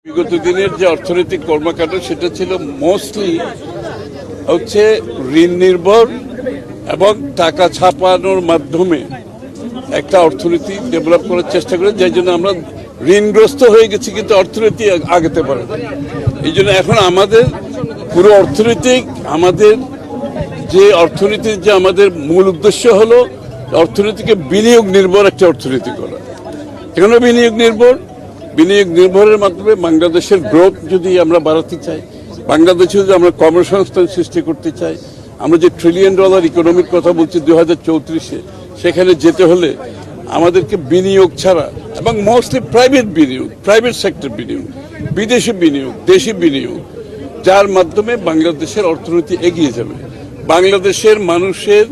বিগত দিনের যে অর্থনৈতিক কর্মকাণ্ড সেটা ছিল মোস্টলি হচ্ছে ঋণ নির্ভর এবং টাকা ছাপানোর মাধ্যমে একটা অর্থনীতি ডেভেলপ করার চেষ্টা করে, যার জন্য আমরা ঋণগ্রস্ত হয়ে গেছি কিন্তু অর্থনীতি আগাতে পারে না। এই জন্য এখন আমাদের পুরো আমাদের আমাদের মূল উদ্দেশ্য হলো অর্থনীতিকে বিনিয়োগ নির্ভর একটা অর্থনীতি করা। কেন বিনিয়োগ নির্ভরের মাধ্যমে বাংলাদেশের গ্রোথ যদি আমরা বাড়াতে চাই, বাংলাদেশে যদি আমরা কর্মসংস্থান সৃষ্টি করতে চাই, আমরা যে $1 ট্রিলিয়ন ইকোনমির কথা বলছি 2034-এ, সেখানে যেতে হলে আমাদেরকে বিনিয়োগ ছাড়া এবং মোস্টলি প্রাইভেট সেক্টর বিনিয়োগ, বিদেশি বিনিয়োগ, দেশি বিনিয়োগ, যার মাধ্যমে বাংলাদেশের অর্থনীতি এগিয়ে যাবে, বাংলাদেশের মানুষের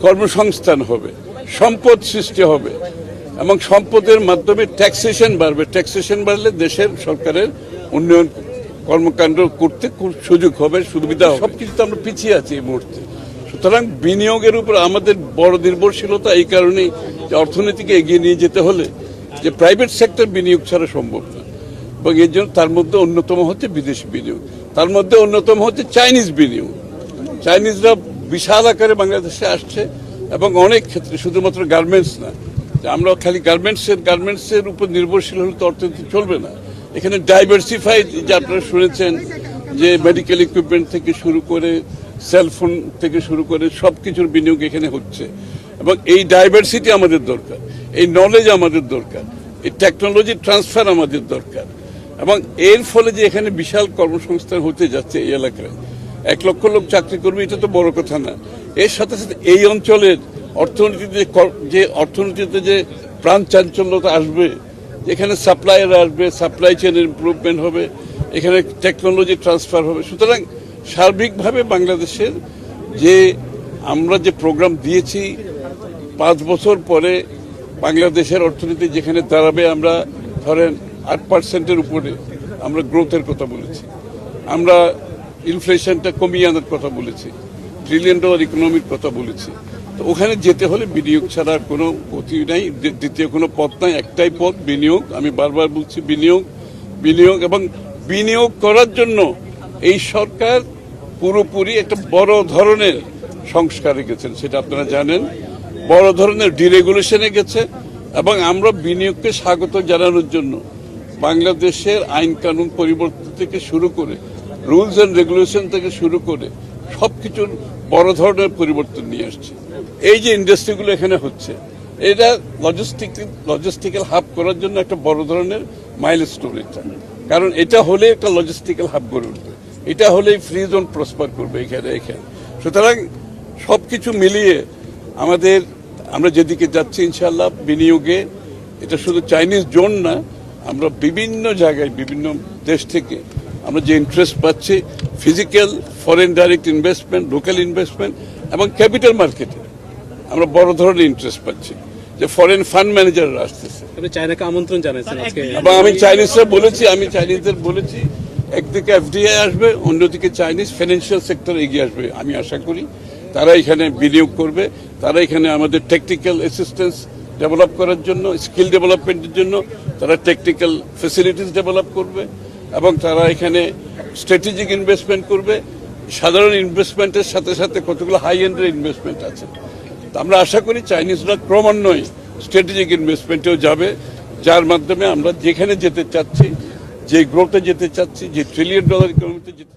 কর্মসংস্থান হবে, সম্পদ সৃষ্টি হবে এবং সম্পদের মাধ্যমে ট্যাক্সেশন বাড়লে দেশের সরকারের উন্নয়ন কর্মকাণ্ড করতে খুব সুযোগ হবে, সুবিধা হবে। সবকিছু আমরা পিছিয়ে আছি এই মুহূর্তে। সুতরাং বিনিয়োগের উপর আমাদের বড় নির্ভরশীলতা এই কারণেই যে অর্থনীতিকে এগিয়ে নিয়ে যেতে হলে যে প্রাইভেট সেক্টর বিনিয়োগ ছাড়া সম্ভব না, এবং এর জন্য তার মধ্যে অন্যতম হচ্ছে বিদেশি বিনিয়োগ, তার মধ্যে অন্যতম হচ্ছে চাইনিজ বিনিয়োগ। চাইনিজরা বিশাল আকারে বাংলাদেশে আসছে এবং অনেক ক্ষেত্রে, শুধুমাত্র গার্মেন্টস না, আমরা খালি গার্মেন্টসের উপর নির্ভরশীল হলে তো অর্থনীতি চলবে না। এখানে ডাইভার্সিফাইড, যে আপনারা শুনেছেন যে মেডিকেল ইকুইপমেন্ট থেকে শুরু করে সেলফোন থেকে শুরু করে সবকিছুর বিনিয়োগ এখানে হচ্ছে, এবং এই ডাইভার্সিটি আমাদের দরকার, এই নলেজ আমাদের দরকার, এই টেকনোলজি ট্রান্সফার আমাদের দরকার। এবং এর ফলে যে এখানে বিশাল কর্মসংস্থান হতে যাচ্ছে, এই এলাকায় 1 লক্ষ লোক চাকরি করবে, এটা তো বড় কথা না। এর সাথে সাথে এই অঞ্চলের অর্থনীতিতে যে প্রাণ চাঞ্চল্যতা আসবে, এখানে সাপ্লাইয়ার আসবে, সাপ্লাই চেন ইমপ্রুভমেন্ট হবে, এখানে টেকনোলজি ট্রান্সফার হবে। সুতরাং সার্বিকভাবে বাংলাদেশের আমরা যে প্রোগ্রাম দিয়েছি, 5 বছর পরে বাংলাদেশের অর্থনীতি যেখানে দাঁড়াবে, আমরা ধরেন 8%-এর উপরে আমরা গ্রোথের কথা বলেছি, আমরা ইনফ্লেশনটা কমিয়ে আনার কথা বলেছি, $1 ট্রিলিয়ন ইকোনমির কথা বলেছি। তো ওখানে যেতে হলে বিনিয়োগ ছাড়া কোনো গতি নাই, দ্বিতীয় কোনো পথ নাই, একটাই পথ বিনিয়োগ। আমি বারবার বলছি বিনিয়োগ এবং বিনিয়োগ করার জন্য এই সরকার পুরোপুরি একটা বড় ধরনের সংস্কারে গেছেন, সেটা আপনারা জানেন, বড় ধরনের ডিরেগুলেশনে গেছে। এবং আমরা বিনিয়োগকে স্বাগত জানানোর জন্য বাংলাদেশের আইন কানুন পরিবর্তন থেকে শুরু করে, রুলস অ্যান্ড রেগুলেশন থেকে শুরু করে সবকিছুর বড় ধরনের পরিবর্তন নিয়ে আসছে। এই যে ইন্ডাস্ট্রিগুলো এখানে হচ্ছে, এটা লজিস্টিক্যাল হাব করার জন্য একটা বড় ধরনের মাইলস্টোন এটা, কারণ এটা হলে একটা লজিস্টিক্যাল হাব গড়ে উঠবে, এটা হলেই ফ্রি জোন প্রসপার করবে এখানে। সুতরাং সবকিছু মিলিয়ে আমরা যেদিকে যাচ্ছি ইনশাআল্লাহ বিনিয়োগে, এটা শুধু চাইনিজ জোন না, আমরা বিভিন্ন জায়গায় বিভিন্ন দেশ থেকে আমরা যে ইন্টারেস্ট পাচ্ছি, physical foreign direct investment, local investment এবং ক্যাপিটাল মার্কেটে আমরা বড় ধরনের ইন্টারেস্ট পাচ্ছি, যে ফরেন ফান্ড ম্যানেজাররা আসতেছে। চায়নাকে আমন্ত্রণ জানাচ্ছেন আজকে? এবং আমি চাইনিজদের বলেছি একদিকে এফডিআই আসবে, অন্যদিকে চাইনিজ ফাইন্যান্সিয়াল সেক্টর এগিয়ে আসবে। আমি আশা করি তারা এখানে বিনিয়োগ করবে, তারা এখানে আমাদের টেকনিক্যাল অ্যাসিস্ট্যান্স ডেভেলপ করার জন্য, স্কিল ডেভেলপমেন্টের জন্য তারা টেকনিক্যাল ফ্যাসিলিটিস ডেভেলপ করবে, এবং তারা এখানে স্ট্র্যাটেজিক ইনভেস্টমেন্ট করবে। সাধারণ ইনভেস্টমেন্টের সাথে সাথে কতগুলো হাই এন্ডের ইনভেস্টমেন্ট আছে। আমরা আশা করি চাইনিজরা ক্রমান্বয়ে স্ট্র্যাটেজিক ইনভেস্টমেন্টেও যাবে, যার মাধ্যমে আমরা যেখানে যেতে চাচ্ছি, যে গ্রোথে যেতে চাচ্ছি, যে $1 ট্রিলিয়ন ইকোনমিতে যেতে